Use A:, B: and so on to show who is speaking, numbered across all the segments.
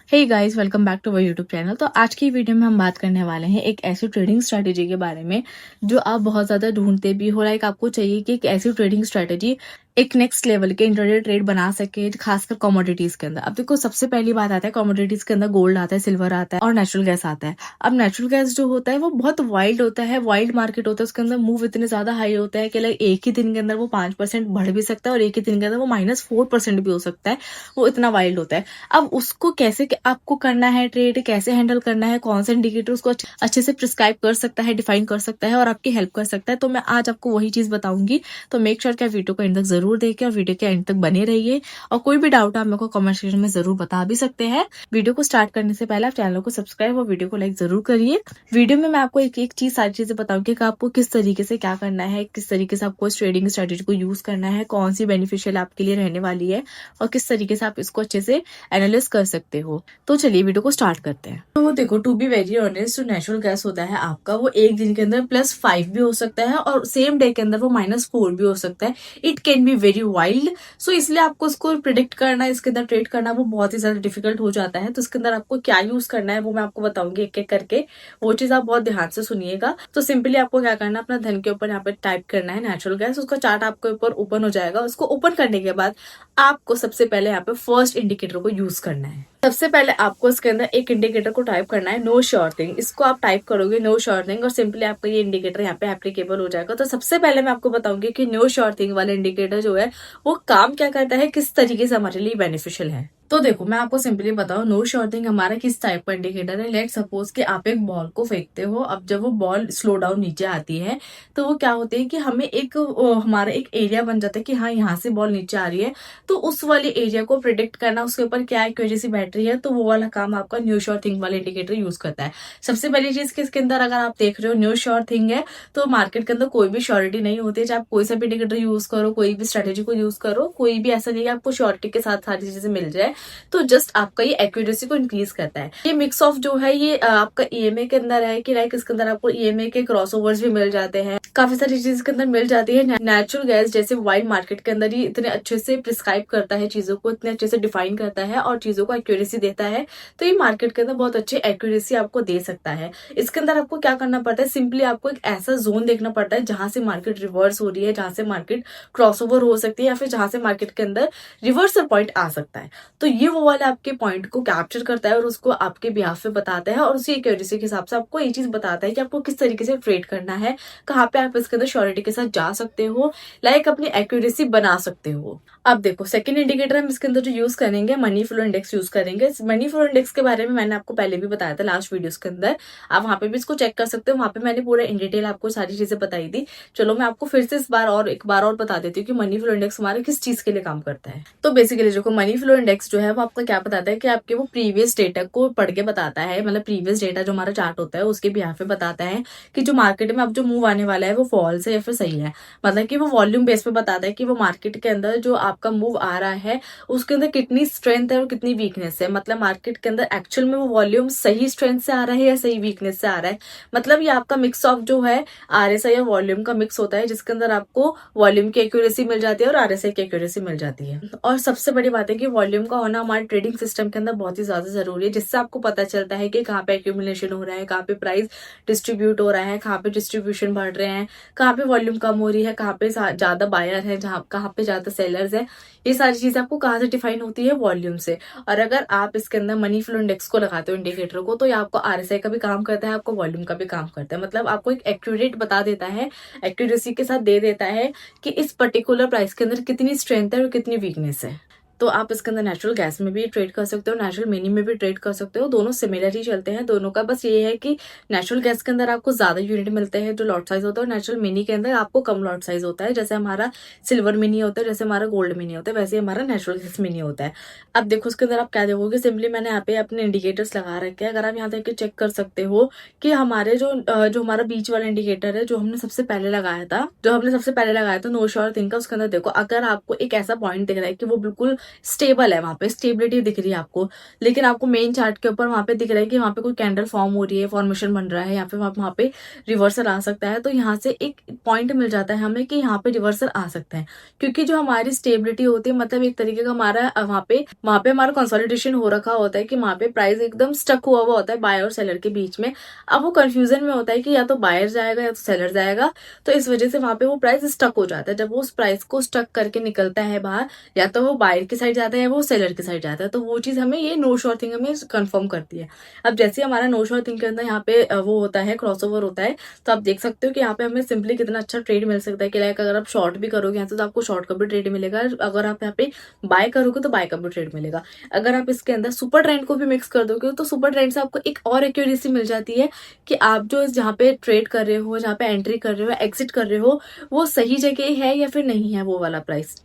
A: Hey guys, welcome back to our YouTube channel. तो आज की वीडियो में हम बात करने वाले हैं एक ऐसी ट्रेडिंग स्ट्रेटेजी के बारे में जो आप बहुत ज़्यादा ढूंढते भी हो। लाइक आपको चाहिए कि एक ऐसी ट्रेडिंग स्ट्रेटेजी एक नेक्स्ट लेवल के इंट्राडे ट्रेड बना सके, खासकर कमोडिटीज के अंदर। अब देखो, सबसे पहली बात आता है कमोडिटीज के अंदर गोल्ड आता है, सिल्वर आता है और नेचुरल गैस आता है। अब नेचुरल गैस जो होता है वो बहुत वाइल्ड होता है, वाइल्ड मार्केट होता है। उसके अंदर मूव इतने ज्यादा हाई होता है कि लाइक एक ही दिन के अंदर वो 5% बढ़ भी सकता है और एक ही दिन के अंदर वो -4% भी हो सकता है। वो इतना वाइल्ड होता है। अब उसको कैसे आपको करना है, ट्रेड कैसे हैंडल करना है, कौन सा इंडिकेटर उसको अच्छे से प्रिस्क्राइब कर सकता है, डिफाइन कर सकता है और आपकी हेल्प कर सकता है, तो मैं आज आपको वही चीज बताऊंगी। तो मेक श्योर कि आप वीडियो को एंड तक जरूर देखें और वीडियो के एंड तक बने रहिए। और कोई भी डाउट आप मेरे को कमेंट सेक्शन में जरूर बता भी सकते हैं। वीडियो को स्टार्ट करने से पहले आप चैनल को सब्सक्राइब और वीडियो को लाइक जरूर करिए। वीडियो में मैं आपको एक एक चीज, सारी चीजें बताऊंगी कि आपको किस तरीके से क्या करना है, किस तरीके से आपको इस ट्रेडिंग स्ट्रेटेजी को यूज करना है, कौन सी बेनिफिशियल आपके लिए रहने वाली है और किस तरीके से आप इसको अच्छे से एनालाइज कर सकते हो। तो चलिए वीडियो को स्टार्ट करते हैं। तो देखो, टू बी वेरी ऑनेस्ट, जो नेचुरल गैस होता है आपका, वो एक दिन के अंदर +5 भी हो सकता है और सेम डे के अंदर वो -4 भी हो सकता है। It can be very wild. So इसलिए आपको उसको प्रिडिक्ट करना, इसके अंदर ट्रेड करना वो बहुत ही ज्यादा डिफिकल्ट हो जाता है। तो इसके अंदर आपको क्या यूज करना है वो मैं आपको बताऊंगी एक एक करके। वो चीज आप बहुत ध्यान से सुनिएगा। तो सिंपली आपको क्या करना है, अपना धन के ऊपर यहाँ पे टाइप करना है नेचुरल गैस। उसका चार्ट आपके ऊपर ओपन हो जाएगा। उसको ओपन करने के बाद आपको सबसे पहले यहाँ पे फर्स्ट इंडिकेटर को यूज करना है। सबसे पहले आपको इसके अंदर एक इंडिकेटर को टाइप करना है, नो श्योर थिंग। इसको आप टाइप करोगे, नो श्योर थिंग, और सिंपली आपका ये इंडिकेटर यहाँ पे एप्लीकेबल हो जाएगा। तो सबसे पहले मैं आपको बताऊंगी कि नो श्योर थिंग वाला इंडिकेटर जो है वो काम क्या करता है, किस तरीके से हमारे लिए बेनिफिशियल है। तो देखो, मैं आपको सिंपली बताऊं, नो श्योर थिंग हमारा किस टाइप का इंडिकेटर है। लेट सपोज कि आप एक बॉल को फेंकते हो। अब जब वो बॉल स्लो डाउन नीचे आती है तो वो क्या होती है कि हमें एक हमारा एक एरिया बन जाता है कि हाँ, यहाँ से बॉल नीचे आ रही है। तो उस वाले एरिया को प्रिडिक्ट करना, उसके ऊपर क्या एक वजह से बैटरी है, तो वो वाला काम आपका न्यू श्योर थिंग वाला इंडिकेटर यूज करता है। सबसे पहली चीज कि इसके अंदर अगर आप देख रहे हो न्यू श्योर थिंग है, तो मार्केट के अंदर कोई भी श्योरिटी नहीं होती है। चाहे आप कोई सा भी इंडिकेटर यूज करो, कोई भी स्ट्रेटेजी को यूज करो, कोई भी ऐसा नहीं है आपको श्योरिटी के साथ सारी चीजें मिल जाए। तो जस्ट आपका ये एक्यूरेसी को इंक्रीज करता है। ये मिक्स ऑफ जो है ये आपका ईएमए के अंदर है कि लाइक इसके अंदर आपको ईएमए के क्रॉसओवर्स भी मिल जाते हैं, काफी सारी चीज के अंदर मिल जाती है। नेचुरल गैस जैसे वाइल्ड मार्केट के अंदर ही इतने अच्छे से प्रिस्क्राइब करता है चीजों को, इतने अच्छे से डिफाइन करता है और चीजों को एक्यूरेसी देता है। तो ये मार्केट के अंदर बहुत अच्छी एक्यूरेसी आपको दे सकता है। इसके अंदर आपको क्या करना पड़ता है, सिंपली आपको एक ऐसा जोन देखना पड़ता है जहां से मार्केट रिवर्स हो रही है, जहां से मार्केट क्रॉसओवर हो सकती है या फिर जहां से मार्केट के अंदर रिवर्सल पॉइंट आ सकता है। तो ये वो वाला आपके पॉइंट को कैप्चर करता है और उसको आपके बिहाफ पे बताता है और उसी एक्यूरेसी के हिसाब से आपको ये चीज बताता है कि आपको किस तरीके से ट्रेड करना है, कहाँ पे आप इसके अंदर श्योरिटी के साथ जा सकते हो, लाइक अपनी एक्यूरेसी बना सकते हो। अब देखो, सेकंड इंडिकेटर हम इसके अंदर जो यूज करेंगे, मनी फ्लो इंडेक्स यूज करेंगे। मनी फ्लो इंडेक्स के बारे में मैंने आपको पहले भी बताया था लास्ट वीडियोस के अंदर। आप वहां पे भी इसको चेक कर सकते हो, वहां पे मैंने पूरा इन डिटेल आपको सारी चीजें बताई थी। चलो मैं आपको फिर से इस बार और एक बार और बता देती हूँ कि मनी फ्लो इंडेक्स हमारे किस चीज के लिए काम करता है। तो बेसिकली देखो, मनी फ्लो इंडेक्स जो है वो आपका क्या बताता है कि आपके वो प्रीवियस डेटा को पढ़ के बताता है, मतलब प्रीवियस डेटा जो हमारा चार्ट होता है उसके बिहाफ पे बताता है कि जो मार्केट में अब जो मूव आने वाला है वो फॉल्स है या फिर सही है। मतलब कि वो वॉल्यूम बेस पे बताता है कि वो मार्केट के अंदर जो आपका मूव आ रहा है उसके अंदर कितनी स्ट्रेंथ है और कितनी वीकनेस है। मतलब मार्केट के अंदर एक्चुअल में वो वॉल्यूम सही स्ट्रेंथ से आ रहा है या सही वीकनेस से आ रहा है। मतलब ये आपका मिक्स ऑफ जो है आरएसआई या वॉल्यूम का मिक्स होता है, जिसके अंदर आपको वॉल्यूम की एक्यूरेसी मिल जाती है और आरएसआई की एक्यूरेसी मिल जाती है। और सबसे बड़ी बात है कि वॉल्यूम का होना हमारे ट्रेडिंग सिस्टम के अंदर बहुत ही ज्यादा जरूरी है, जिससे आपको पता चलता है कि कहाँ पे एक्यूमुलेशन हो रहा है, कहाँ पे प्राइस डिस्ट्रीब्यूट हो रहा है, कहाँ पे डिस्ट्रीब्यूशन बढ़ रहे हैं, कहाँ पे वॉल्यूम कम हो रही है, कहाँ पे ज्यादा बायर है, कहाँ पे ज्यादा सेलर्स है। ये सारी चीजें आपको कहाँ से डिफाइन होती है, वॉल्यूम से। और अगर आप इसके अंदर मनी फ्लो इंडेक्स को लगाते हो, इंडिकेटर को, तो ये आपको आरएसआई का भी काम करता है, आपको वॉल्यूम का भी काम करता है। मतलब आपको एक एक्यूरेट बता देता है, एक्यूरेसी के साथ दे देता है कि इस पर्टिकुलर प्राइस के अंदर कितनी स्ट्रेंथ है और कितनी वीकनेस है। तो आप इसके अंदर नेचुरल गैस में भी ट्रेड कर सकते हो, नेचुरल मिनी में भी ट्रेड कर सकते हो। दोनों सिमिलर ही चलते हैं दोनों का। बस ये है कि नेचुरल गैस के अंदर आपको ज्यादा यूनिट मिलते हैं जो लॉट साइज होता है, और नेचुरल मिनी के अंदर आपको कम लॉट साइज होता है। जैसे हमारा सिल्वर मिनी होता है, जैसे हमारा गोल्ड मिनी होता है, वैसे हमारा नेचुरल गैस मिनी होता है। अब देखो, उसके अंदर आप क्या देखोगे, सिंपली मैंने यहाँ पे अपने इंडिकेटर्स लगा रखे हैं। अगर आप यहाँ तक चेक कर सकते हो कि हमारे जो हमारा बीच वाला इंडिकेटर है, जो हमने सबसे पहले लगाया था, नो श्योर थिंग का, उसके अंदर देखो, अगर आपको एक ऐसा पॉइंट दिख रहा है कि वो बिल्कुल स्टेबल है, वहाँ पे स्टेबिलिटी दिख रही है आपको, लेकिन आपको मेन चार्ट के ऊपर वहाँ पे दिख रहा है कि वहाँ पे कोई कैंडल फॉर्म हो रही है, फॉर्मेशन बन रहा है, या फिर वहाँ पे रिवर्सल आ सकता है। तो यहाँ से एक पॉइंट मिल जाता है हमें कि यहाँ पे रिवर्सल आ सकता है, क्योंकि जो हमारी स्टेबिलिटी होती है, मतलब एक तरीके का हमारा वहाँ पे हमारा कंसोलिडेशन हो रखा होता है कि वहाँ पे प्राइस एकदम स्टक हुआ हुआ होता है बायर और सेलर के बीच में। अब वो कंफ्यूजन में होता है कि या तो बायर जाएगा या तो सेलर जाएगा, तो इस वजह से वहाँ पे वो प्राइस स्टक हो जाता है। जब वो उस प्राइस को स्टक करके निकलता है बाहर, या तो वो बायर की साइड जाता है या वो सेलर की साइड जाता है, तो वो चीज हमें ये नो शोर थिंग हमें कंफर्म करती है। अब जैसे हमारा नो शोर थिंग के अंदर यहाँ पे वो होता है, क्रॉसओवर होता है, तो आप देख सकते हो कि यहाँ पे हमें सिंपली कितना अच्छा ट्रेड मिल सकता है कि लाइक अगर आप शॉर्ट भी करोगे यहाँ से तो आपको शॉर्ट का भी ट्रेड मिलेगा, अगर आप यहाँ पे बाय करोगे तो बाय का भी ट्रेड मिलेगा। अगर आप इसके अंदर सुपर ट्रेंड को भी मिक्स कर दोगे तो सुपर ट्रेंड से आपको एक और एक्यूरेसी मिल जाती है कि आप जो जहाँ पे ट्रेड कर रहे हो, जहाँ पे एंट्री कर रहे हो, एग्जिट कर रहे हो, वो सही जगह है या फिर नहीं है वो वाला प्राइस।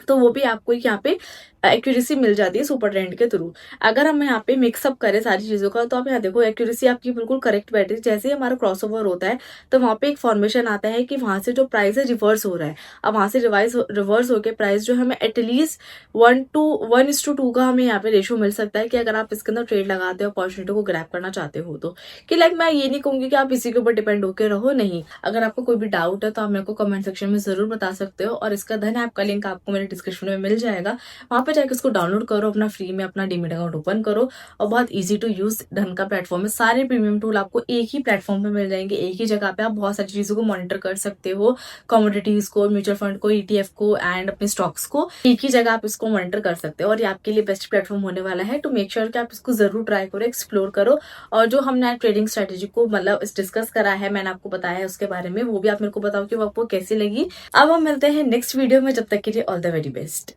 A: तो वो भी आपको यहाँ पे एक्यूरेसी मिल जाती है सुपर ट्रेंड के थ्रू। अगर हम यहाँ पे मिक्सअप करें सारी चीजों का, तो आप यहाँ देखो एक्यूरेसी आपकी बिल्कुल करेक्ट बैठ रही है। जैसे ही हमारा क्रॉसओवर होता है तो वहाँ पे एक फॉर्मेशन आता है कि वहां से जो प्राइस है रिवर्स हो रहा है। अब वहां से रिवर्स होकर प्राइस जो हमें एटलीस्ट 1:2 का हमें यहाँ पे रेशियो मिल सकता है कि अगर आप इसके अंदर ट्रेड लगाते हो, अपॉर्चुनिटी को ग्रैब करना चाहते हो तो। कि लाइक मैं ये नहीं कहूंगी कि आप इसी के ऊपर डिपेंड होकर रहो, नहीं। अगर आपको कोई भी डाउट है तो आप मेरे को कमेंट सेक्शन में जरूर बता सकते हो, और इसका धन ऐप का लिंक आपको मेरे डिस्क्रिप्शन में मिल जाएगा। वहां पे जाकर उसको डाउनलोड करो, अपना फ्री में अपना डीमेट अकाउंट ओपन करो, और बहुत इजी टू यूज ढंग का प्लेटफॉर्म है। सारे प्रीमियम टूल आपको एक ही प्लेटफॉर्म पे मिल जाएंगे, एक ही जगह पे आप बहुत सारी चीजों को मॉनिटर कर सकते हो, कमोडिटीज को, म्यूचुअल फंड को, ईटीएफ को एंड अपने स्टॉक्स को, एक ही जगह आप इसको मॉनिटर कर सकते हो। और ये आपके लिए बेस्ट प्लेटफॉर्म होने वाला है। टू मेक श्योर कि आप इसको जरूर ट्राई करो, एक्सप्लोर करो, और जो हमने ट्रेडिंग स्ट्रेटेजी को मतलब डिस्कस करा है, मैंने आपको बताया है उसके बारे में, वो भी आप मेरे को बताओ कि वो आपको कैसी लगी। अब हम मिलते हैं नेक्स्ट वीडियो में, जब तक के लिए ऑल द वेरी बेस्ट।